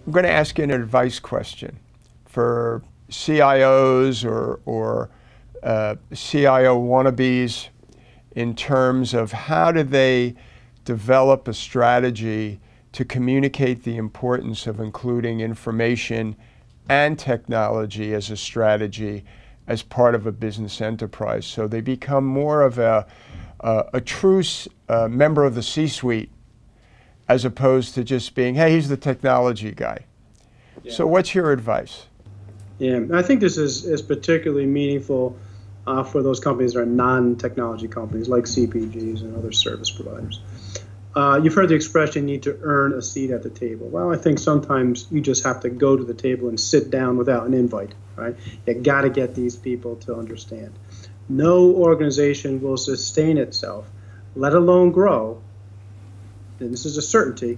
I'm going to ask you an advice question for CIOs or CIO wannabes in terms of how do they develop a strategy to communicate the importance of including information and technology as a strategy as part of a business enterprise, so they become more of a true member of the C-suite as opposed to just being, hey, he's the technology guy. Yeah. So what's your advice? Yeah, I think this is particularly meaningful for those companies that are non-technology companies like CPGs and other service providers. You've heard the expression, need to earn a seat at the table. Well, I think sometimes you just have to go to the table and sit down without an invite, right? You got to get these people to understand. No organization will sustain itself, let alone grow, and this is a certainty,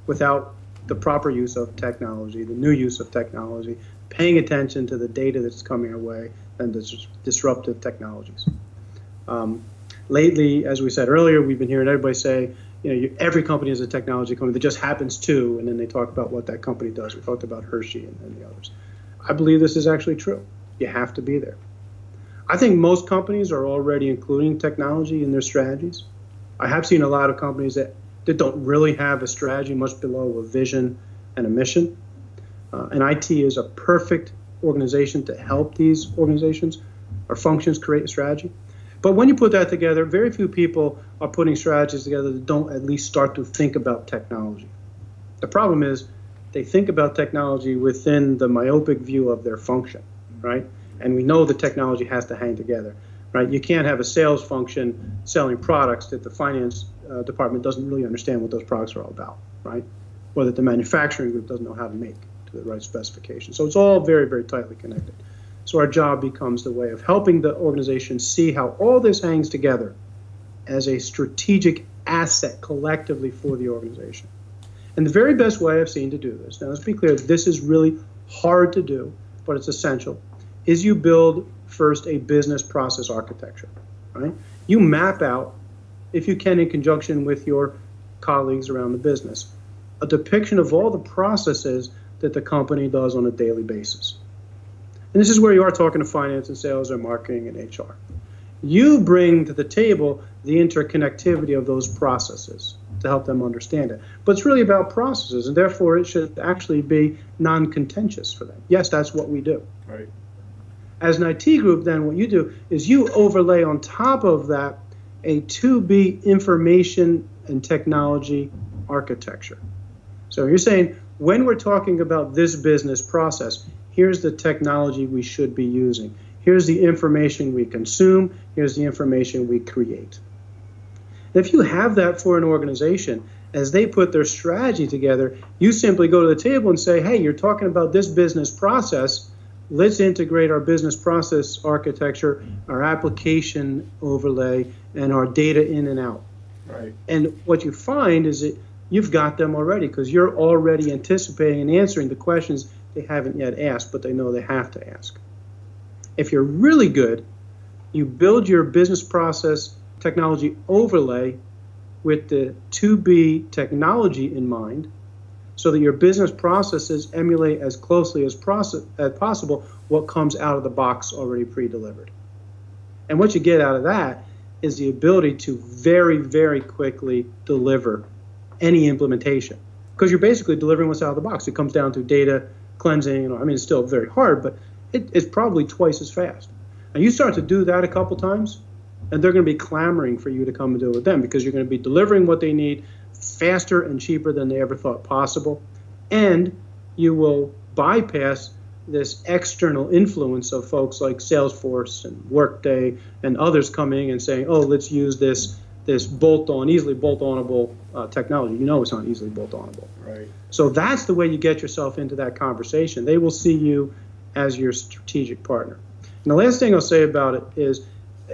without the proper use of technology, the new use of technology, paying attention to the data that's coming our way, and the disruptive technologies. Lately, as we said earlier, we've been hearing everybody say, every company is a technology company that just happens to, and then they talk about what that company does. We talked about Hershey and the others. I believe this is actually true. You have to be there. I think most companies are already including technology in their strategies. I have seen a lot of companies that don't really have a strategy, much below a vision and a mission. And IT is a perfect organization to help these organizations or functions create a strategy. But when you put that together, very few people are putting strategies together that don't at least start to think about technology. The problem is they think about technology within the myopic view of their function, right? And we know the technology has to hang together, right? You can't have a sales function selling products that the finance department doesn't really understand what those products are all about, right? Or that the manufacturing group doesn't know how to make to the right specification. So it's all very, very tightly connected. So our job becomes the way of helping the organization see how all this hangs together as a strategic asset collectively for the organization. And the very best way I've seen to do this, now let's be clear, this is really hard to do, but it's essential, is you build first a business process architecture, right? You map out, if you can in conjunction with your colleagues around the business, a depiction of all the processes that the company does on a daily basis. And this is where you are talking to finance and sales or marketing and HR. You bring to the table the interconnectivity of those processes to help them understand it. But it's really about processes, and therefore it should actually be non-contentious for them. Yes, that's what we do. Right. As an IT group, then what you do is you overlay on top of that a 2B information and technology architecture. So you're saying, when we're talking about this business process, here's the technology we should be using. Here's the information we consume. Here's the information we create. If you have that for an organization, as they put their strategy together, you simply go to the table and say, hey, you're talking about this business process. Let's integrate our business process architecture, our application overlay, and our data in and out. Right. And what you find is that you've got them already because you're already anticipating and answering the questions they haven't yet asked, but they know they have to ask. If you're really good, you build your business process technology overlay with the 2B technology in mind so that your business processes emulate as closely as possible what comes out of the box already pre-delivered. And what you get out of that is the ability to very, very quickly deliver any implementation because you're basically delivering what's out of the box. It comes down to data cleansing. I mean, it's still very hard, but it's probably twice as fast. And you start to do that a couple times, and they're going to be clamoring for you to come and do it with them because you're going to be delivering what they need faster and cheaper than they ever thought possible. And you will bypass this external influence of folks like Salesforce and Workday and others coming and saying, oh, let's use this bolt-on, easily bolt-onable technology. You know it's not easily bolt-onable. Right. So that's the way you get yourself into that conversation. They will see you as your strategic partner. And the last thing I'll say about it is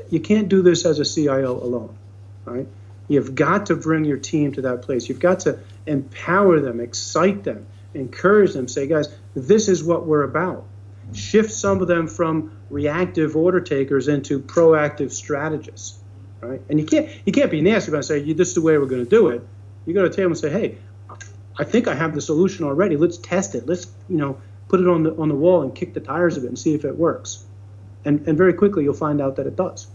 you can't do this as a CIO alone, right? You've got to bring your team to that place. You've got to empower them, excite them, encourage them, say, guys, this is what we're about. Shift some of them from reactive order takers into proactive strategists. Right? And you can't be nasty about it and say, this is the way we're going to do it. You go to the table and say, hey, I think I have the solution already. Let's test it. Let's, put it on the wall and kick the tires of it and see if it works. And very quickly you'll find out that it does.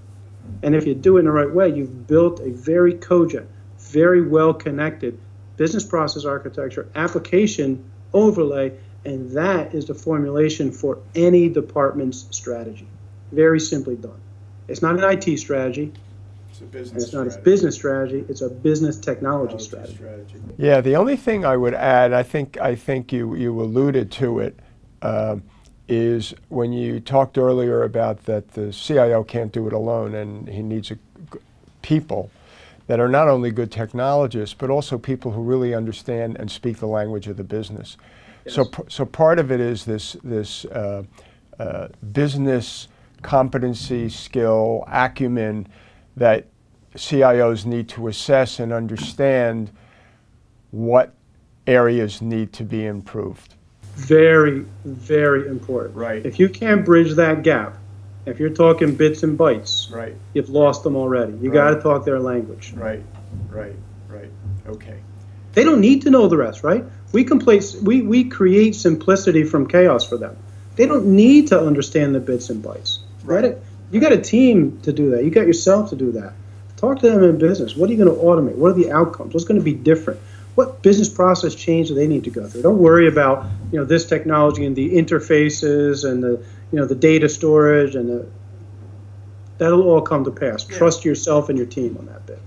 And if you do it in the right way, you've built a very cogent, very well connected business process architecture, application overlay, and that is the formulation for any department's strategy. Very simply done. It's not an IT strategy. It's a business strategy. Not a business strategy. It's a business technology strategy. Yeah, the only thing I would add, I think you alluded to it, is when you talked earlier about that the CIO can't do it alone and he needs people that are not only good technologists, but also people who really understand and speak the language of the business. Yes. So part of it is this business competency, skill, acumen that CIOs need to assess and understand what areas need to be improved. Very, very important. Right. If you can't bridge that gap, if you're talking bits and bytes, right, you've lost them already. You got to talk their language. Right. Okay. They don't need to know the rest, right? We create simplicity from chaos for them. They don't need to understand the bits and bytes. Right? You got a team to do that. You got yourself to do that. Talk to them in business. What are you going to automate? What are the outcomes? What's going to be different? What business process change do they need to go through? Don't worry about this technology and the interfaces and the data storage and that'll all come to pass. Yeah. Trust yourself and your team on that bit.